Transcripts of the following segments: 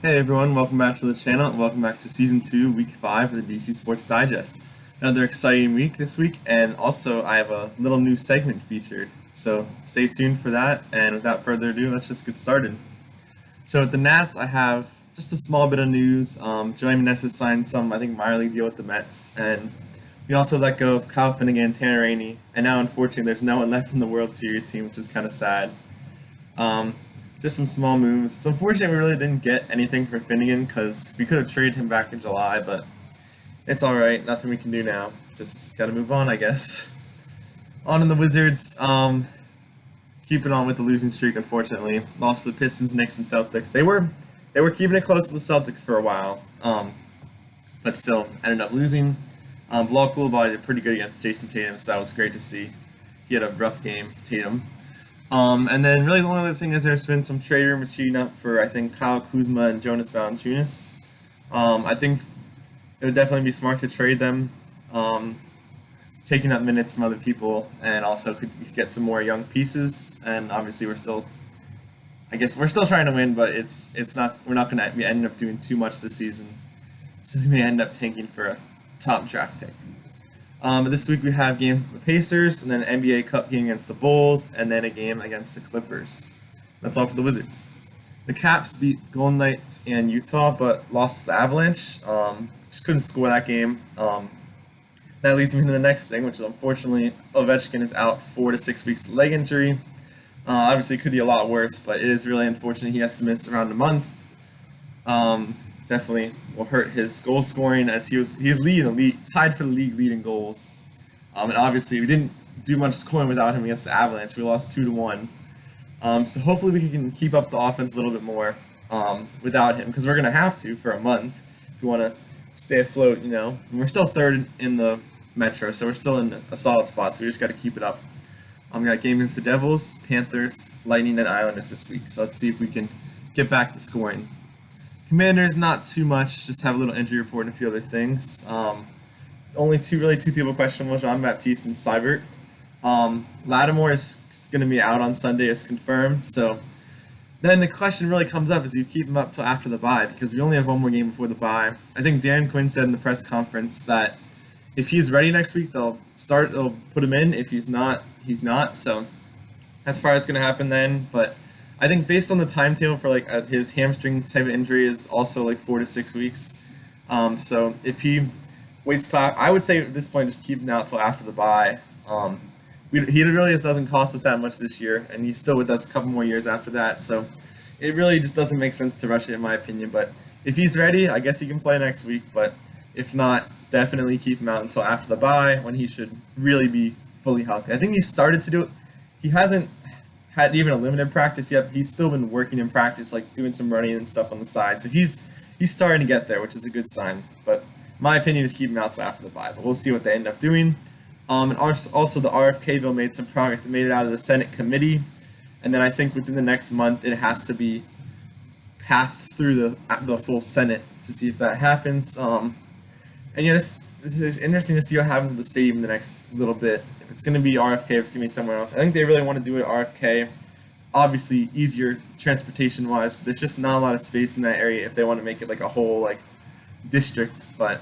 Hey everyone, welcome back to the channel and welcome back to Season 2, Week 5 of the DC Sports Digest. Another exciting week this week, and also I have a little new segment featured. So stay tuned for that, and without further ado, let's just get started. So with the Nats, I have just a small bit of news. Joey Meneses signed some, I think, minor league deal with the Mets, and we also let go of Kyle Finnegan and Tanner Rainey, and now unfortunately there's no one left from the World Series team, which is kind of sad. Um, just some small moves. It's unfortunate we really didn't get anything for Finnegan because we could have traded him back in July, but it's alright. Nothing we can do now. Just got to move on, I guess. On in the Wizards. Keeping on with the losing streak, unfortunately. Lost to the Pistons, Knicks, and Celtics. They were keeping it close to the Celtics for a while, but still ended up losing. Bilal Coulibaly did pretty good against Jason Tatum, so that was great to see. He had a rough game, Tatum. And then really the only other thing is there's been some trade rumors heating up for, I think, Kyle Kuzma and Jonas Valanciunas. I think it would definitely be smart to trade them, taking up minutes from other people, and also could get some more young pieces. And obviously we're still trying to win, but we're not going to be ending up doing too much this season. So we may end up tanking for a top draft pick. This week we have games against the Pacers, and then an NBA Cup game against the Bulls, and then a game against the Clippers. That's all for the Wizards. The Caps beat Golden Knights and Utah, but lost to the Avalanche. Just couldn't score that game. That leads me to the next thing, which is unfortunately Ovechkin is out 4 to 6 weeks with leg injury. Obviously, it could be a lot worse, but it is really unfortunate he has to miss around a month. Definitely will hurt his goal scoring as he's leading the league, tied for the league leading goals. And obviously we didn't do much scoring without him against the Avalanche. We lost 2-1. So hopefully we can keep up the offense a little bit more without him, because we're gonna have to for a month if we want to stay afloat. And we're still third in the Metro, so we're still in a solid spot. So we just got to keep it up. We got game against the Devils, Panthers, Lightning, and Islanders this week. So let's see if we can get back to scoring. Commanders, not too much. Just have a little injury report and a few other things. Only two people questionable: Jean-Baptiste and Seibert. Lattimore is going to be out on Sunday, as confirmed. So then the question really comes up: is you keep him up till after the bye, because we only have one more game before the bye. I think Dan Quinn said in the press conference that if he's ready next week, they'll put him in. If he's not, he's not. So that's probably what's going to happen then. But I think based on the timetable for his hamstring type of injury is also 4 to 6 weeks. So if he waits till, I would say at this point just keep him out till after the bye. He really doesn't cost us that much this year, and he's still with us a couple more years after that. So it really just doesn't make sense to rush it, in my opinion. But if he's ready, I guess he can play next week. But if not, definitely keep him out until after the bye, when he should really be fully healthy. I think he started to do it. He hasn't had even a limited practice yet. He's still been working in practice, doing some running and stuff on the side. So he's starting to get there, which is a good sign. But my opinion is keep him out till after the bye. But we'll see what they end up doing. And also the RFK bill made some progress. It made it out of the Senate committee, and then I think within the next month it has to be passed through the full Senate to see if that happens. It's interesting to see what happens at the stadium the next little bit. If it's going to be RFK, if it's going to be somewhere else. I think they really want to do it at RFK. Obviously, easier transportation-wise, but there's just not a lot of space in that area if they want to make it a whole district. But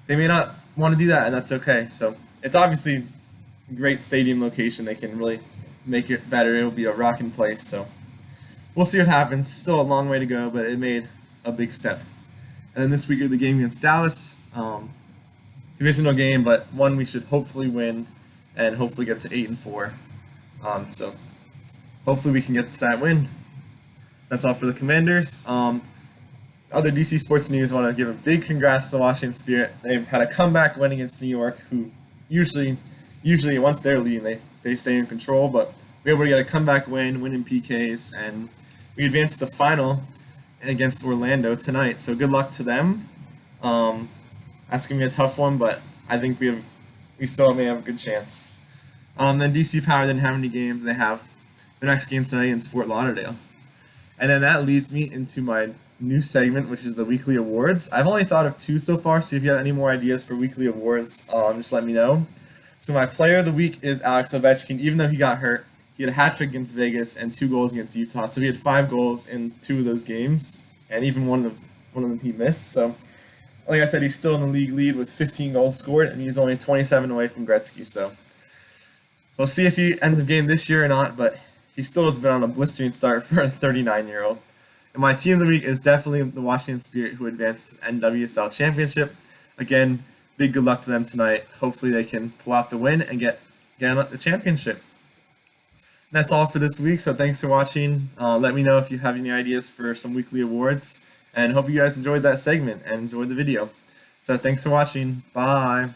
they may not want to do that, and that's okay. So it's obviously a great stadium location. They can really make it better. It'll be a rocking place. So we'll see what happens. Still a long way to go, but it made a big step. And then this week are the game against Dallas. Divisional game, but one we should hopefully win and hopefully get to 8-4. So hopefully we can get to that win. That's all for the Commanders. Other DC sports news, I want to give a big congrats to the Washington Spirit. They've had a comeback win against New York, who usually once they're leading, they stay in control, but we were able to get a comeback win in PKs, and we advanced to the final against Orlando tonight. So good luck to them. That's going to be a tough one, but I think we still may have a good chance. Then DC Power didn't have any games. They have their next game tonight against Fort Lauderdale. And then that leads me into my new segment, which is the weekly awards. I've only thought of 2 so far, so if you have any more ideas for weekly awards, just let me know. So my player of the week is Alex Ovechkin. Even though he got hurt, he had a hat trick against Vegas and 2 goals against Utah. So he had 5 goals in 2 of those games. and even one of them he missed. So, like I said, he's still in the league lead with 15 goals scored, and he's only 27 away from Gretzky. So, we'll see if he ends up getting this year or not, but he still has been on a blistering start for a 39-year-old. And my team of the week is definitely the Washington Spirit, who advanced to the NWSL Championship. Again, big good luck to them tonight. Hopefully they can pull out the win and get the championship. That's all for this week, so thanks for watching. Let me know if you have any ideas for some weekly awards, and hope you guys enjoyed that segment and enjoyed the video. So thanks for watching. Bye.